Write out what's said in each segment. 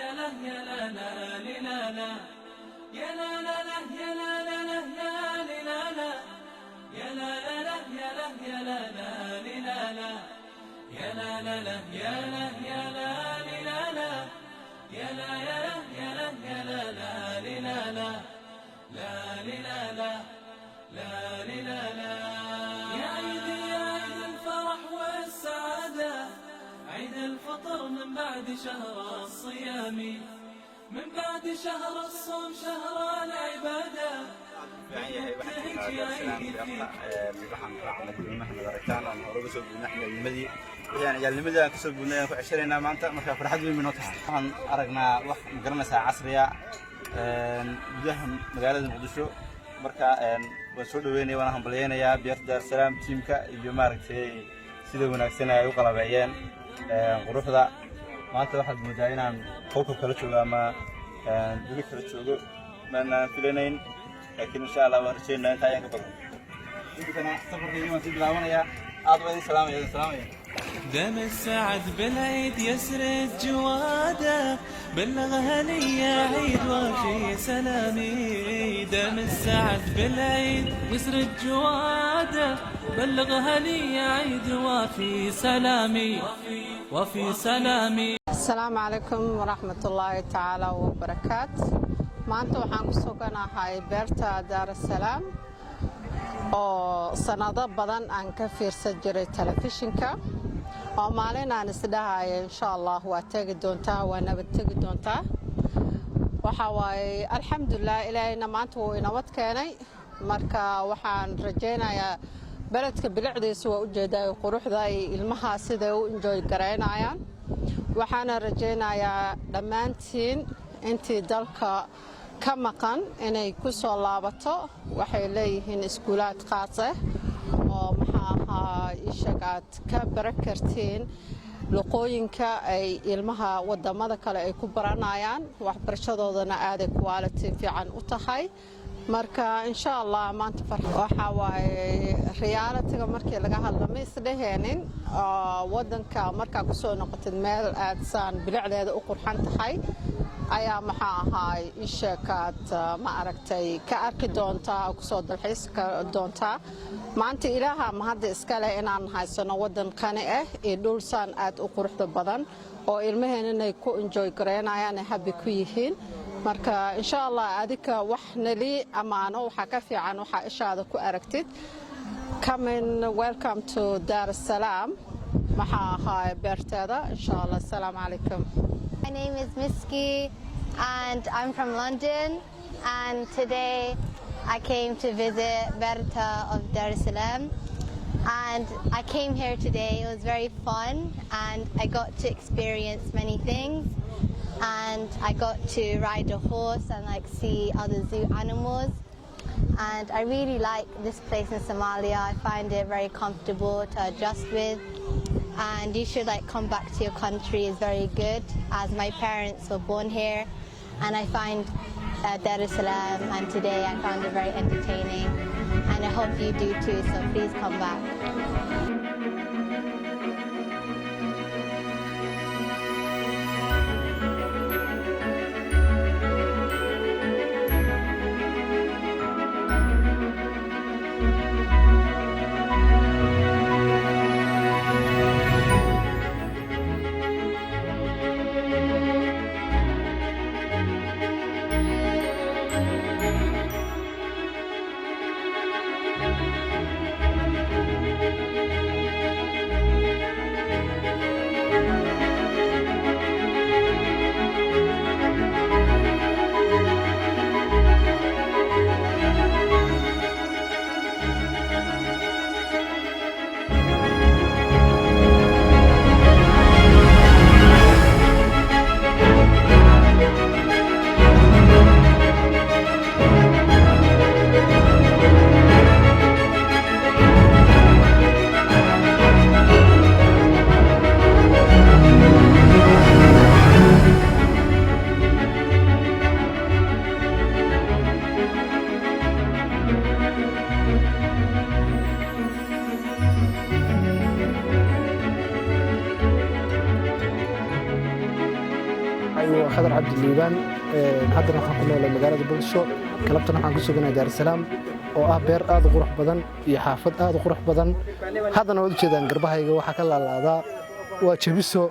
يا لا يا لا لا لا لا يا لا لا لا يا لا لا لا يا لا لا يا لا يا لا يا لا لا لا يا لا يا لا لا يا لا يا لا يا لا يا لا لا لا لا لا يا عيد الفرح والسعادة عيد الفطر من بعد شهر الصيام من بعد شهر الصوم شهر العبادة ciyaalnimadii aan kasoo guulnay aan ku ceshanaynaa maanta marka farxad weyn inoo tahay waxaan aragnaa wax magaranaysaa casriya gudaha magaalada muqdisho marka waan soo dhaweynaya waan hambaleynayaa beerta Daarsalaam tiimka iyo maaragtay sida wanaagsan ay u qalabeeyeen quruxda maanta waxaad moodaa inaan qolka kala joogo ama guri kala joogo maana filanayn laakiin insha Allah waan rajaynayaa inta ayaan ka badan inta safarkayga waan sii bilaabanaya aad baan salaamaya دم السعد بالعيد يسرد جواده بلغ هنية عيد وفي سلامي دم السعد بالعيد يسرد جواده بلغ هنية عيد وفي سلامي وفي سلامي. السلام عليكم ورحمة الله تعالى وبركاته. maanta waxaan ku suganahay beerta Daarsalaam oo sanado badan aan ka fiirsan jiray telefishinka oo maalin aan isdhahay insha Allah waa tagi doontaa waa nabad tagi doontaa waxa waaye alxamdulillah ilaahayna maanta wuu inabad keenay marka waxaan rajaynayaa beledka bilicdiisa waa u jeedaa quruxda ay ilmaha sida u enjoy gareynayaan waxaan rajaynayaa dhammaantiin intii dalka ka maqan inay ku soo laabato waxay leeyihiin iskuulaad qaas ah oo maxaa ishaqaad ka barakartiin luqooyinka ay ilmaha wadamada kale ay ku baranayaan waxbarashadoodana aad ay quality fiican u tahay marka insha Allah maanta waxa waaye reality-ga markii laga hadlamay isdheheenin wadanka marka ku soo noqotid meel aad saan bilicdeeda u qurxan tahay ayaa maxaa ahaay ishaqaad ma aragtay ka arki doontaa ku soo dalxiis ka doontaa maanta ilaaha ma hadda iska leh inaan haysano wadan qani ah ee dhulsan aad u quruxda badan oo ilmaheena ay ku enjoy gareynayaan happy ku yihiin marka insha Allah adika wax nali amaano waxa ka fiican waxa ishaada ku aragtid come and welcome to Daarsalaam maxaa ahaay beertada insha Allah. Assalamu alaikum. My name is Miski and I'm from London, and today I came to visit Berta of Daarsalaam, and I came here today. It was very fun and I got to experience many things, and I got to ride a horse and see other zoo animals, and I really like this place in Somalia. I find it very comfortable to adjust with, and you should come back to your country. Is very good, as my parents were born here, and I find Daarsalaam and today I found it very entertaining, and I hope you do too, so please come back. magacaygu waa Khadar Cabdi Liibaan haddana waxaan ku noolahay magaalada Muqdisho galabtan waxaan ku suganahay Dar es Salaam oo ah beer aad u qurux badan iyo xaafad aad u qurux badan haddana waad u jeedaan garbahayga waxa ka laalaadaa waa jabiso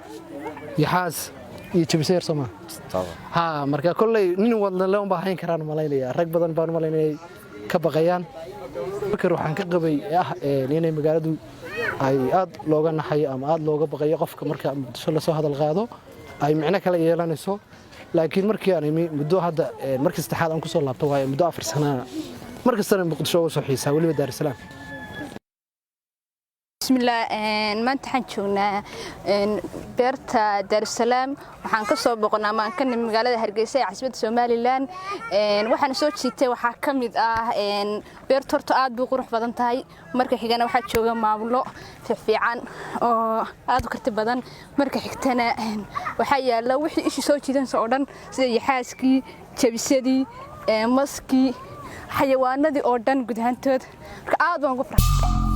yaxaas iyo jabiso yar Soomaa ha marka kolley nin wadna la u baahan karaan malaynaya rag badan baan malaynay ka baqayaan marka waxaan ka qabay inay magaaladu ay aad looga naxay ama aad looga baqayo qofka marka Muqdisho la soo hadal qaado ay micno kala yeelanayso laakiin markii aan muddo hadda markii saddexaad aan ku soo laabto waa muddo 4 sano markastana Muqdisho oo soo xiisaa waliba Dar es Salaam bismillah maanta waxaan joognaa beerta Dar es Salaam waxaan ka soo boqonaa maan ka nimid magaalada Hargeysa ee caasimadda Soomaaliland waxaan soo jiitay waxa kamid ah beerta horta aad buu qurux badan tahay marka xigana waxa jooga maamulo fiican oo aad u karti badan marka xigtana waxa yaala wixii ishi soo jiidanayso oo dhan sida yaxaaskii jabisadii maskii xayawaanadii oo dhan gudahantood marka aad baan ugu farxay